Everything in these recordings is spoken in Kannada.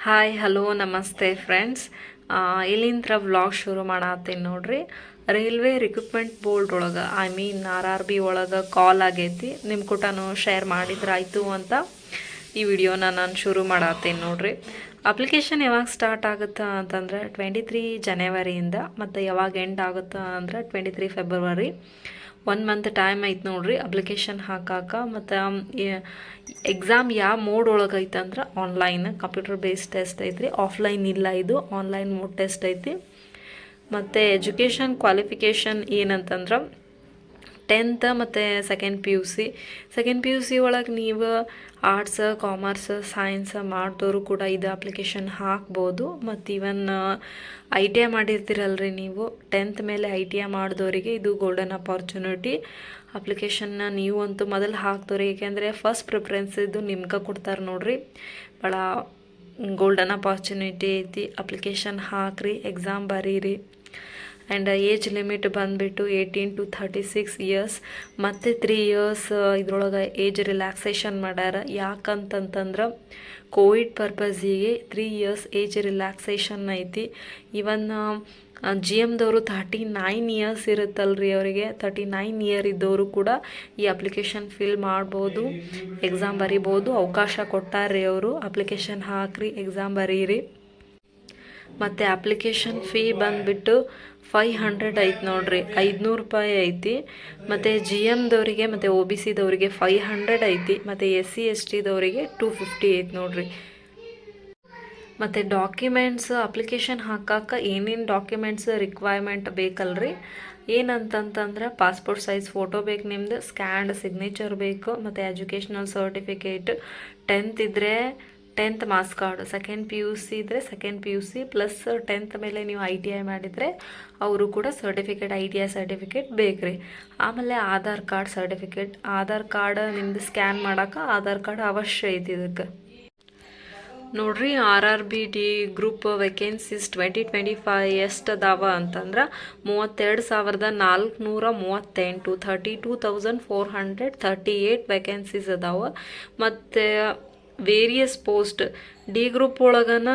ಹಾಯ್ ಹಲೋ ನಮಸ್ತೆ ಫ್ರೆಂಡ್ಸ್. ಇಲ್ಲಿಂದ ವ್ಲಾಗ್ ಶುರು ಮಾಡತ್ತೀನಿ ನೋಡ್ರಿ. ರೈಲ್ವೆ ರಿಕ್ರೂಟ್ಮೆಂಟ್ ಬೋರ್ಡ್ ಒಳಗೆ RRB ಒಳಗೆ ಕಾಲ್ ಆಗೈತಿ. ನಿಮ್ಮ ಕೂಟನೂ ಶೇರ್ ಮಾಡಿದ್ರಾಯ್ತು ಅಂತ ಈ ವಿಡಿಯೋನ ನಾನು ಶುರು ಮಾಡತ್ತೀನಿ ನೋಡ್ರಿ. ಅಪ್ಲಿಕೇಶನ್ ಯಾವಾಗ ಸ್ಟಾರ್ಟ್ ಆಗುತ್ತಾ ಅಂತಂದ್ರೆ 23 ಜನವರಿಯಿಂದ, ಮತ್ತು ಯಾವಾಗ ಎಂಡ್ ಆಗುತ್ತಾ ಅಂದ್ರೆ 23 ಫೆಬ್ರವರಿ. 1 ಮಂತ್ ಟೈಮ್ ಐತೆ ನೋಡ್ರಿ ಅಪ್ಲಿಕೇಶನ್ ಹಾಕಾಕ. ಮತ್ತು ಎಕ್ಸಾಮ್ ಯಾವ ಮೋಡ್ ಒಳಗೆ ಐತೆ ಅಂದ್ರೆ ಆನ್ಲೈನ್ ಕಂಪ್ಯೂಟರ್ ಬೇಸ್ಡ್ ಟೆಸ್ಟ್ ಐತ್ರಿ. ಆಫ್ಲೈನ್ ಇಲ್ಲ, ಇದು ಆನ್ಲೈನ್ ಮೋಡ್ ಟೆಸ್ಟ್ ಐತಿ. ಮತ್ತು ಎಜುಕೇಷನ್ ಕ್ವಾಲಿಫಿಕೇಷನ್ ಏನಂತಂದ್ರೆ 10th ಮತ್ತು ಸೆಕೆಂಡ್ ಪಿ ಯು ಸಿ ಒಳಗೆ ನೀವು ಆರ್ಟ್ಸ್, ಕಾಮರ್ಸ್, ಸೈನ್ಸ್ ಮಾಡಿದವರು ಕೂಡ ಇದು ಅಪ್ಲಿಕೇಶನ್ ಹಾಕ್ಬೋದು. ಮತ್ತು ಇವನ್ ITI ಮಾಡಿರ್ತೀರಲ್ರಿ ನೀವು, 10th ಮೇಲೆ ITI ಮಾಡಿದವರಿಗೆ ಇದು ಗೋಲ್ಡನ್ ಅಪಾರ್ಚುನಿಟಿ. ಅಪ್ಲಿಕೇಶನ್ನ ನೀವು ಅಂತೂ ಮೊದಲು ಹಾಕ್ದವ್ರಿ, ಏಕೆಂದರೆ ಫಸ್ಟ್ ಪ್ರಿಫರೆನ್ಸ್ ಇದು ನಿಮ್ಗೆ ಕೊಡ್ತಾರೆ ನೋಡ್ರಿ. ಭಾಳ ಗೋಲ್ಡನ್ ಅಪಾರ್ಚುನಿಟಿ ಐತಿ. ಅಪ್ಲಿಕೇಶನ್ ಹಾಕ್ರಿ, ಎಕ್ಸಾಮ್ ಬರೀರಿ. ಆ್ಯಂಡ್ ಏಜ್ ಲಿಮಿಟ್ ಬಂದುಬಿಟ್ಟು 18 to 36 ಇಯರ್ಸ್. ಮತ್ತು 3 ಇಯರ್ಸ್ ಇದ್ರೊಳಗೆ ಏಜ್ ರಿಲ್ಯಾಕ್ಸೇಷನ್ ಮಾಡ್ಯಾರ. ಯಾಕಂತಂತಂದ್ರೆ ಕೋವಿಡ್ ಪರ್ಪಸಿಗೆ 3 ಇಯರ್ಸ್ ಏಜ್ ರಿಲ್ಯಾಕ್ಸೇಷನ್ ಐತಿ. ಇವನ್ GMದವರು 39 ಇಯರ್ಸ್ ಇರುತ್ತಲ್ರಿ, ಅವರಿಗೆ 39 ಇಯರ್ ಇದ್ದವರು ಕೂಡ ಈ ಅಪ್ಲಿಕೇಶನ್ ಫಿಲ್ ಮಾಡ್ಬೋದು, ಎಕ್ಸಾಮ್ ಬರಿಬೋದು. ಅವಕಾಶ ಕೊಟ್ಟಾರ್ರಿ ಅವರು. ಅಪ್ಲಿಕೇಶನ್ ಹಾಕ್ರಿ, ಎಕ್ಸಾಮ್ ಬರೀರಿ. ಮತ್ತು ಅಪ್ಲಿಕೇಶನ್ ಫೀ ಬಂದುಬಿಟ್ಟು 500 ಐತಿ ನೋಡ್ರಿ, 500 ರೂಪಾಯಿ ಐತಿ. ಮತ್ತು GMದವರಿಗೆ ಮತ್ತು OBCದವರಿಗೆ 500 ಐತಿ. ಮತ್ತು SC STದವರಿಗೆ 250 ಐತಿ ನೋಡ್ರಿ. ಮತ್ತು ಡಾಕ್ಯುಮೆಂಟ್ಸ್ ಅಪ್ಲಿಕೇಶನ್ ಹಾಕಕ್ಕೆ ಏನೇನು ಡಾಕ್ಯುಮೆಂಟ್ಸ್ ರಿಕ್ವೈರ್ಮೆಂಟ್ ಬೇಕಲ್ರಿ ಏನಂತಂತಂದ್ರೆ ಪಾಸ್ಪೋರ್ಟ್ ಸೈಜ್ ಫೋಟೋ ಬೇಕು ನಿಮ್ದು, ಸ್ಕ್ಯಾನ್ಡ್ ಸಿಗ್ನೇಚರ್ ಬೇಕು, ಮತ್ತು ಎಜುಕೇಷ್ನಲ್ ಸರ್ಟಿಫಿಕೇಟ್. 10th ಇದ್ದರೆ 10th marks card, second PUC ಇದ್ದರೆ ಸೆಕೆಂಡ್ PUC ಪ್ಲಸ್ 10th ಮೇಲೆ ನೀವು ITI ಮಾಡಿದರೆ ಅವರು ಕೂಡ ಸರ್ಟಿಫಿಕೇಟ್, ITI ಸರ್ಟಿಫಿಕೇಟ್ ಬೇಕ್ರಿ. ಆಮೇಲೆ Aadhaar card certificate, Aadhaar card ನಿಮ್ದು ಸ್ಕ್ಯಾನ್ ಮಾಡೋಕೆ ಆಧಾರ್ ಕಾರ್ಡ್ ಅವಶ್ಯ ಐತಿ ಇದಕ್ಕೆ ನೋಡ್ರಿ. RRB D ಗ್ರೂಪ್ ವೇಕೆನ್ಸೀಸ್ 2025 ಎಷ್ಟು ಅದಾವ ಅಂತಂದ್ರೆ 32,438, 32,438 ವೇಕೆನ್ಸೀಸ್ ಅದಾವ. ಮತ್ತು ವೇರಿಯಸ್ ಪೋಸ್ಟ್ ಡಿ ಗ್ರೂಪ್ ಒಳಗನ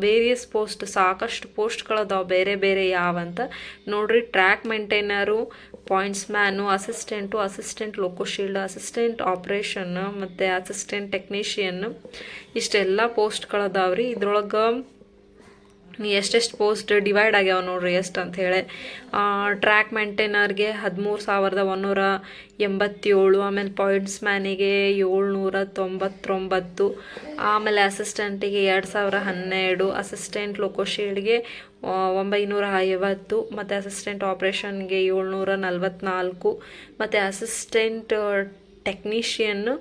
ವೇರಿಯಸ್ ಪೋಸ್ಟ್ ಸಾಕಷ್ಟು ಪೋಸ್ಟ್ಗಳದಾವೆ, ಬೇರೆ ಬೇರೆ ಯಾವಂತ ನೋಡ್ರಿ. Track maintainer, pointsman, assistant ಲೋಕೋಶೀಲ್ಡ್, ಅಸಿಸ್ಟೆಂಟ್ ಆಪ್ರೇಷನ್, ಮತ್ತು ಅಸಿಸ್ಟೆಂಟ್ ಟೆಕ್ನಿಷಿಯನ್, ಇಷ್ಟೆಲ್ಲ ಪೋಸ್ಟ್ಗಳದಾವ್ರಿ. ಇದ್ರೊಳಗೆ ಎಷ್ಟೆಷ್ಟು ಪೋಸ್ಟ್ ಡಿವೈಡ್ ಆಗ್ಯಾವ ನೋಡ್ರಿ ಎಷ್ಟು ಅಂಥೇಳಿ. ಟ್ರ್ಯಾಕ್ ಮೇಂಟೈನರ್ಗೆ 13,187, ಆಮೇಲೆ ಪಾಯಿಂಟ್ಸ್ ಮ್ಯಾನಿಗೆ 799, ಆಮೇಲೆ ಅಸಿಸ್ಟೆಂಟಿಗೆ 2,012, ಅಸಿಸ್ಟೆಂಟ್ ಲೋಕೋಶೀಲ್ಡ್ಗೆ 950, ಮತ್ತು ಅಸಿಸ್ಟೆಂಟ್ ಆಪ್ರೇಷನ್ಗೆ 744, ಮತ್ತು ಅಸಿಸ್ಟೆಂಟ್ ಟೆಕ್ನಿಷಿಯನ್ನು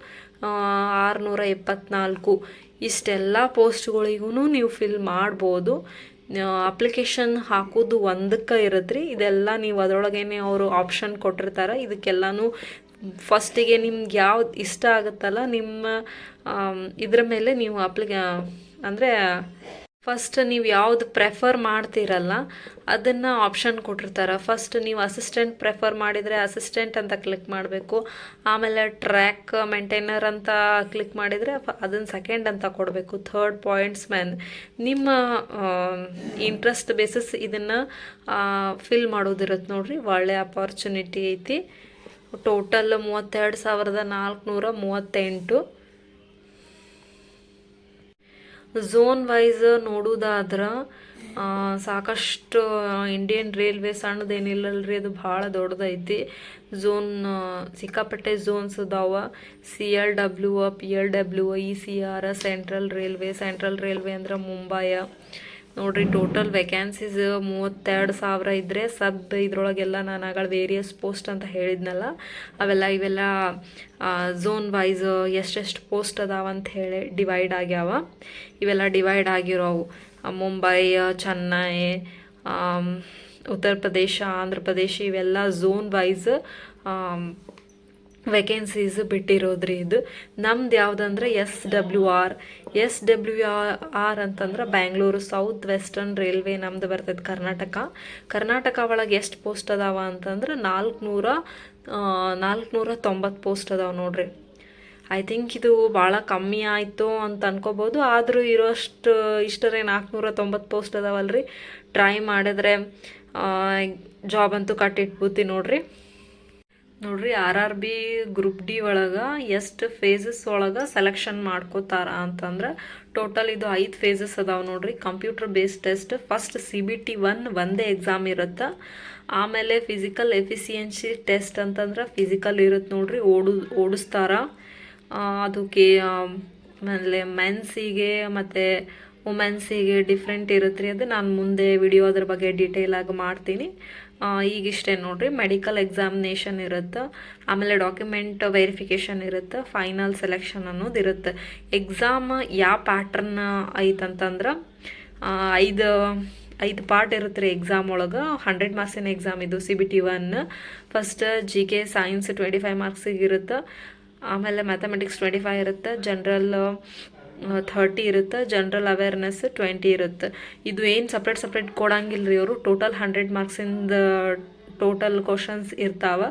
624. ಇಷ್ಟೆಲ್ಲ ಪೋಸ್ಟ್ಗಳಿಗೂ ನೀವು ಫಿಲ್ ಮಾಡ್ಬೋದು. ಅಪ್ಲಿಕೇಶನ್ ಹಾಕೋದು ಒಂದಕ್ಕೆ ಇರುತ್ತೆ ರೀ. ಇದೆಲ್ಲ ನೀವು ಅದರೊಳಗೇನೆ ಅವರು ಆಪ್ಷನ್ ಕೊಟ್ಟಿರ್ತಾರೆ. ಇದಕ್ಕೆಲ್ಲನೂ ಫಸ್ಟಿಗೆ ನಿಮ್ಗೆ ಯಾವ್ದು ಇಷ್ಟ ಆಗುತ್ತಲ್ಲ ನಿಮ್ಮ ಇದ್ರ ಮೇಲೆ ನೀವು ಅಂದರೆ ಫಸ್ಟ್ ನೀವು ಯಾವ್ದು ಪ್ರೆಫರ್ ಮಾಡ್ತೀರಲ್ಲ ಅದನ್ನು ಆಪ್ಷನ್ ಕೊಟ್ಟಿರ್ತಾರೆ. ಫಸ್ಟ್ ನೀವು ಅಸಿಸ್ಟೆಂಟ್ ಪ್ರೆಫರ್ ಮಾಡಿದರೆ ಅಸಿಸ್ಟೆಂಟ್ ಅಂತ ಕ್ಲಿಕ್ ಮಾಡಬೇಕು. ಆಮೇಲೆ ಟ್ರ್ಯಾಕ್ ಮೇಂಟೈನರ್ ಅಂತ ಕ್ಲಿಕ್ ಮಾಡಿದರೆ ಅದನ್ನು ಸೆಕೆಂಡ್ ಅಂತ ಕೊಡಬೇಕು. Third points man. ನಿಮ್ಮ ಇಂಟ್ರೆಸ್ಟ್ ಬೇಸಿಸ್ ಇದನ್ನು ಫಿಲ್ ಮಾಡೋದಿರುತ್ತೆ ನೋಡ್ರಿ. ಒಳ್ಳೆ ಅಪಾರ್ಚುನಿಟಿ ಐತಿ. ಟೋಟಲ್ 32,438. ಝೋನ್ ವೈಸ್ ನೋಡೋದಾದ್ರೆ ಸಾಕಷ್ಟು ಇಂಡಿಯನ್ ರೈಲ್ವೆ ಸಣ್ಣದೇನಿಲ್ಲಲ್ರಿ, ಅದು ಭಾಳ ದೊಡ್ಡದೈತಿ. ಝೋನ್ ಸಿಕ್ಕಾಪಟ್ಟೆ ಝೋನ್ಸ್ ಅದಾವ. CLW, PLW, ECR, central railway ಅಂದ್ರೆ ಮುಂಬೈ ನೋಡ್ರಿ. ಟೋಟಲ್ ವೇಕೆನ್ಸೀಸ್ 32,000 ಇದ್ದರೆ ಇದ್ರೊಳಗೆಲ್ಲ ನಾನು ಆಗಳ ವೇರಿಯಸ್ ಪೋಸ್ಟ್ ಅಂತ ಹೇಳಿದ್ನಲ್ಲ ಇವೆಲ್ಲ ಝೋನ್ ವೈಸ್ ಎಷ್ಟೆಷ್ಟು ಪೋಸ್ಟ್ ಅದಾವಂತ ಹೇಳಿ ಡಿವೈಡ್ ಆಗ್ಯಾವ. ಇವೆಲ್ಲ ಡಿವೈಡ್ ಆಗಿರೋವು ಮುಂಬೈ, ಚೆನ್ನೈ, ಉತ್ತರ ಪ್ರದೇಶ, ಆಂಧ್ರ ಪ್ರದೇಶ, ಇವೆಲ್ಲ ಝೋನ್ ವೈಸ್ ವೇಕೆನ್ಸೀಸ್ ಬಿಟ್ಟಿರೋದ್ರಿ. ಇದು ನಮ್ದು ಯಾವುದಂದ್ರೆ SWR ಅಂತಂದ್ರೆ ಬ್ಯಾಂಗ್ಳೂರು ಸೌತ್ ವೆಸ್ಟರ್ನ್ ರೈಲ್ವೆ ನಮ್ದು ಬರ್ತೈತೆ ಕರ್ನಾಟಕ ಒಳಗೆ ಎಷ್ಟು ಪೋಸ್ಟ್ ಅದಾವ ಅಂತಂದ್ರೆ 490 ಪೋಸ್ಟ್ ಅದಾವ ನೋಡ್ರಿ. ಐ ಥಿಂಕ್ ಇದು ಭಾಳ ಕಮ್ಮಿ ಆಯಿತು ಅಂತ ಅನ್ಕೋಬೋದು. ಆದರೂ ಇಷ್ಟರೇ 490 ಪೋಸ್ಟ್ ಅದಾವಲ್ರಿ. ಟ್ರೈ ಮಾಡಿದ್ರೆ ಜಾಬ್ ಅಂತೂ ಕಟ್ಟಿಟ್ಬೂತಿ ನೋಡ್ರಿ. RRB ಗ್ರೂಪ್ ಡಿ ಒಳಗೆ ಎಷ್ಟು ಫೇಸಸ್ ಒಳಗೆ ಸೆಲೆಕ್ಷನ್ ಮಾಡ್ಕೋತಾರ ಅಂತಂದ್ರೆ ಟೋಟಲ್ ಇದು 5 ಫೇಸಸ್ ಅದಾವೆ ನೋಡ್ರಿ. Computer based test, first CBT 1 ಒಂದೇ ಎಕ್ಸಾಮ್ ಇರುತ್ತೆ. ಆಮೇಲೆ ಫಿಸಿಕಲ್ ಎಫಿಸಿಯನ್ಸಿ ಟೆಸ್ಟ್ ಅಂತಂದ್ರೆ ಫಿಸಿಕಲ್ ಇರುತ್ತೆ ನೋಡ್ರಿ, ಓಡಿಸ್ತಾರ. ಅದಕ್ಕೆ ಆಮೇಲೆ ಮೆನ್ಸಿಗೆ ಮತ್ತು ವುಮೆನ್ಸಿಗೆ ಡಿಫ್ರೆಂಟ್ ಇರುತ್ತೆ ರೀ. ಅದು ನಾನು ಮುಂದೆ ವಿಡಿಯೋ ಅದ್ರ ಬಗ್ಗೆ ಡೀಟೇಲಾಗಿ ಮಾಡ್ತೀನಿ. ಈಗಿಷ್ಟೇ ನೋಡ್ರಿ. ಮೆಡಿಕಲ್ ಎಕ್ಸಾಮಿನೇಷನ್ ಇರುತ್ತೆ, ಆಮೇಲೆ ಡಾಕ್ಯುಮೆಂಟ್ ವೆರಿಫಿಕೇಷನ್ ಇರುತ್ತೆ, ಫೈನಲ್ ಸೆಲೆಕ್ಷನ್ ಅನ್ನೋದು ಇರುತ್ತೆ. ಎಕ್ಸಾಮ್ ಯಾವ ಪ್ಯಾಟ್ರನ್ ಐತಂತಂದ್ರೆ 5 ಪಾರ್ಟ್ ಇರುತ್ತೆ ರೀ ಎಕ್ಸಾಮ್ ಒಳಗೆ. 100 ಮಾರ್ಕ್ಸಿನ ಎಕ್ಸಾಮ್ ಇದು CBT 1. ಫಸ್ಟ್ GK ಸೈನ್ಸ್ 25 ಮಾರ್ಕ್ಸಿಗೆ ಇರುತ್ತೆ, ಆಮೇಲೆ ಮ್ಯಾಥಮೆಟಿಕ್ಸ್ 25 ಇರುತ್ತೆ, ಜನರಲ್ 30 ಇರುತ್ತೆ, ಜನರಲ್ ಅವೇರ್ನೆಸ್ 20 ಇರುತ್ತೆ. ಇದು ಏನು ಸಪ್ರೇಟ್ ಕೊಡಂಗಿಲ್ಲ ರೀ ಅವರು. ಟೋಟಲ್ 100 ಮಾರ್ಕ್ಸಿಂದ ಟೋಟಲ್ ಕ್ವಶನ್ಸ್ ಇರ್ತಾವೆ.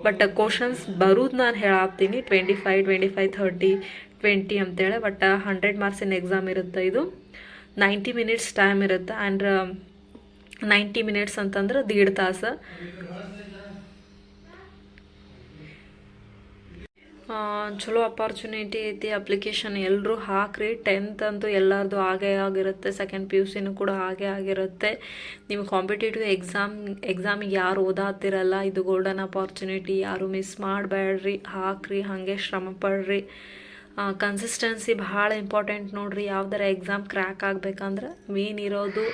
ಬಟ್ ಕ್ವಶನ್ಸ್ ಬರೋದು ನಾನು ಹೇಳಾಗ್ತೀನಿ 25, 25, 30, 20 ಅಂತೇಳಿ. ಬಟ್ 100 ಮಾರ್ಕ್ಸಿನ ಎಕ್ಸಾಮ್ ಇರುತ್ತೆ. ಇದು 90 ಮಿನಿಟ್ಸ್ ಟೈಮ್ ಇರುತ್ತೆ. ಆ್ಯಂಡ್ 90 ಮಿನಿಟ್ಸ್ ಅಂತಂದ್ರೆ 1.5 ತಾಸು. ಚಲೋ ಅಪಾರ್ಚುನಿಟಿ ಐತಿ. ಅಪ್ಲಿಕೇಶನ್ ಎಲ್ಲರೂ ಹಾಕ್ರಿ. 10th ಅಂತೂ ಎಲ್ಲರದು ಆಗೇ ಆಗಿರುತ್ತೆ, ಸೆಕೆಂಡ್ PUCನೂ ಕೂಡ ಹಾಗೇ ಆಗಿರುತ್ತೆ. ನೀವು ಕಾಂಪಿಟೇಟಿವ್ ಎಕ್ಸಾಮಿಗೆ ಯಾರು ಓದಾತಿರಲ್ಲ, ಇದು ಗೋಲ್ಡನ್ ಅಪಾರ್ಚುನಿಟಿ. ಯಾರು ಮಿಸ್ ಮಾಡಬೇಡ್ರಿ, ಹಾಕ್ರಿ, ಹಾಗೆ ಶ್ರಮ ಪಡ್ರಿ. ಕನ್ಸಿಸ್ಟೆನ್ಸಿ ಭಾಳ ಇಂಪಾರ್ಟೆಂಟ್ ನೋಡ್ರಿ. ಯಾವ್ದಾರ ಎಕ್ಸಾಮ್ ಕ್ರ್ಯಾಕ್ ಆಗಬೇಕಂದ್ರೆ ಮೇನ್ ಇರೋದು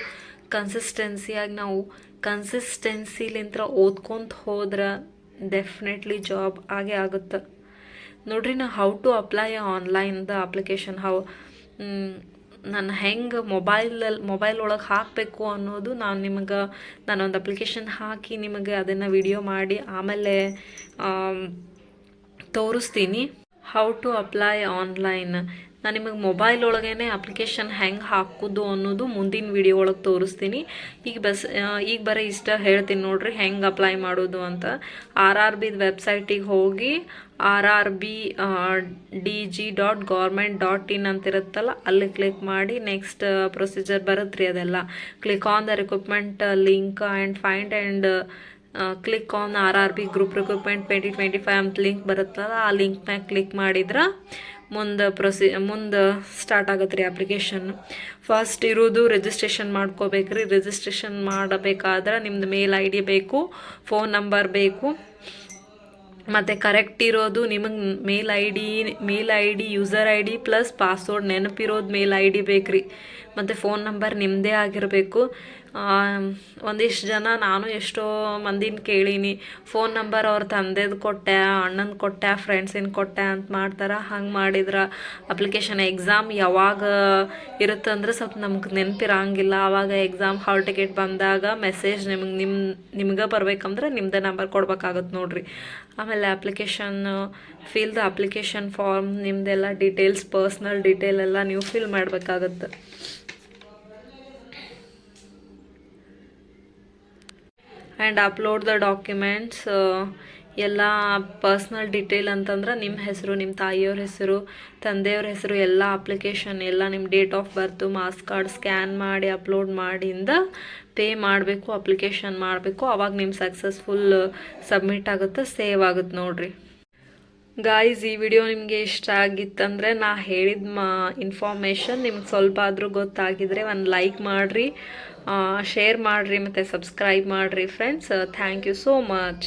ಕನ್ಸಿಸ್ಟೆನ್ಸಿಯಾಗಿ ನಾವು ಕನ್ಸಿಸ್ಟೆನ್ಸಿಲಿಂತ್ರ ಓದ್ಕೊಂತ ಹೋದ್ರೆ ಡೆಫಿನೆಟ್ಲಿ ಜಾಬ್ ಆಗೇ ಆಗುತ್ತೆ ನೋಡ್ರಿ. ನಾ ಹೌ ಟು ಅಪ್ಲೈ ಆನ್ಲೈನ್ದ ಅಪ್ಲಿಕೇಶನ್ ನಾನು ಹೆಂಗೆ ಮೊಬೈಲ್ ಒಳಗೆ ಹಾಕಬೇಕು ಅನ್ನೋದು ನಾನೊಂದು ಅಪ್ಲಿಕೇಶನ್ ಹಾಕಿ ನಿಮಗೆ ಅದನ್ನು ವಿಡಿಯೋ ಮಾಡಿ ಆಮೇಲೆ ತೋರಿಸ್ತೀನಿ. ಹೌ ಟು ಅಪ್ಲೈ ಆನ್ಲೈನ್ ನಾನು ನಿಮಗೆ ಮೊಬೈಲ್ ಒಳಗೇ ಅಪ್ಲಿಕೇಶನ್ ಹೆಂಗೆ ಹಾಕೋದು ಅನ್ನೋದು ಮುಂದಿನ ವಿಡಿಯೋ ಒಳಗೆ ತೋರಿಸ್ತೀನಿ. ಈಗ ಬರೀ ಇಷ್ಟ ಹೇಳ್ತೀನಿ ನೋಡ್ರಿ ಹೆಂಗೆ ಅಪ್ಲೈ ಮಾಡೋದು ಅಂತ. RRB ವೆಬ್ಸೈಟಿಗೆ ಹೋಗಿ RRBDG.government.in ಅಂತಿರುತ್ತಲ್ಲ, ಅಲ್ಲಿ ಕ್ಲಿಕ್ ಮಾಡಿ ನೆಕ್ಸ್ಟ್ ಪ್ರೊಸೀಜರ್ ಬರುತ್ತೆ ರೀ. ಅದೆಲ್ಲ click on the recruitment link and find and click on RRB group recruitment 2025 ಅಂತ ಲಿಂಕ್ ಬರುತ್ತಲ್ಲ, ಆ ಲಿಂಕ್ನಾಗ ಕ್ಲಿಕ್ ಮಾಡಿದ್ರೆ ಮುಂದೆ ಸ್ಟಾರ್ಟ್ ಆಗುತ್ತೆ ರೀ ಅಪ್ಲಿಕೇಶನ್. ಫಸ್ಟ್ ಇರೋದು ರಿಜಿಸ್ಟ್ರೇಷನ್ ಮಾಡ್ಕೋಬೇಕ್ರಿ. ರಿಜಿಸ್ಟ್ರೇಷನ್ ಮಾಡಬೇಕಾದ್ರೆ ನಿಮ್ದು ಮೇಲ್ ID ಬೇಕು, ಫೋನ್ ನಂಬರ್ ಬೇಕು, ಮತ್ತು ಕರೆಕ್ಟ್ ಇರೋದು ನಿಮಗೆ mail I D user ID plus password ನೆನಪಿರೋದು ಮೇಲ್ ID ಬೇಕ್ರಿ. ಮತ್ತು ಫೋನ್ ನಂಬರ್ ನಿಮ್ಮದೇ ಆಗಿರಬೇಕು. ಒಂದಿಷ್ಟು ಜನ ನಾನು ಎಷ್ಟೋ ಮಂದಿನ ಕೇಳೀನಿ, ಫೋನ್ ನಂಬರ್ ಅವ್ರ ತಂದೆದು ಕೊಟ್ಟೆ, ಅಣ್ಣನ ಕೊಟ್ಟೆ, ಫ್ರೆಂಡ್ಸಿನ ಕೊಟ್ಟೆ ಅಂತ ಮಾಡ್ತಾರೆ. ಹಂಗೆ ಮಾಡಿದ್ರೆ ಅಪ್ಲಿಕೇಶನ್ ಎಕ್ಸಾಮ್ ಯಾವಾಗ ಇರುತ್ತಂದ್ರೆ ಸ್ವಲ್ಪ ನಮ್ಗೆ ನೆನಪಿರಂಗಿಲ್ಲ. ಆವಾಗ ಎಕ್ಸಾಮ್ ಹಾಲ್ ಟಿಕೆಟ್ ಬಂದಾಗ ಮೆಸೇಜ್ ನಿಮ್ಗೆ ಬರ್ಬೇಕಂದ್ರೆ ನಿಮ್ಮದೇ ನಂಬರ್ ಕೊಡ್ಬೇಕಾಗತ್ತೆ ನೋಡ್ರಿ. ಆಮೇಲೆ ಫಿಲ್ ದ ಅಪ್ಲಿಕೇಶನ್ ಫಾರ್ಮ್, ನಿಮ್ಮದೆಲ್ಲ ಡೀಟೇಲ್ಸ್, ಪರ್ಸ್ನಲ್ ಡೀಟೇಲ್ ಎಲ್ಲ ನೀವು ಫಿಲ್ ಮಾಡಬೇಕಾಗತ್ತೆ. And upload the documents. ಎಲ್ಲ ಪರ್ಸ್ನಲ್ ಡೀಟೇಲ್ ಅಂತಂದ್ರೆ ನಿಮ್ಮ ಹೆಸರು, ನಿಮ್ಮ ತಾಯಿಯವ್ರ ಹೆಸರು, ತಂದೆಯವ್ರ ಹೆಸರು, ಎಲ್ಲ ಅಪ್ಲಿಕೇಶನ್ ಎಲ್ಲ ನಿಮ್ಮ date of birth, marks card scan ಮಾಡಿ ಅಪ್ಲೋಡ್ ಮಾಡಿಂದ ಪೇ ಮಾಡಬೇಕು, ಅಪ್ಲಿಕೇಶನ್ ಮಾಡಬೇಕು. ಅವಾಗ ನಿಮ್ಮ ಸಕ್ಸಸ್ಫುಲ್ ಸಬ್ಮಿಟ್ ಆಗುತ್ತೆ, ಸೇವ್ ಆಗುತ್ತೆ ನೋಡ್ರಿ. ಗಾಯ್ಸ್, ಈ ವಿಡಿಯೋ ನಿಮಗೆ ಇಷ್ಟ ಆಗಿತ್ತಂದರೆ ನಾ ಹೇಳಿದ ಇನ್ಫಾರ್ಮೇಷನ್ ನಿಮ್ಗೆ ಸ್ವಲ್ಪ ಆದರೂ ಗೊತ್ತಾಗಿದ್ರೆ ಒಂದು ಲೈಕ್ ಮಾಡಿರಿ, ಶೇರ್ ಮಾಡಿರಿ, ಮತ್ತು ಸಬ್ಸ್ಕ್ರೈಬ್ ಮಾಡಿರಿ friends. Thank you so much.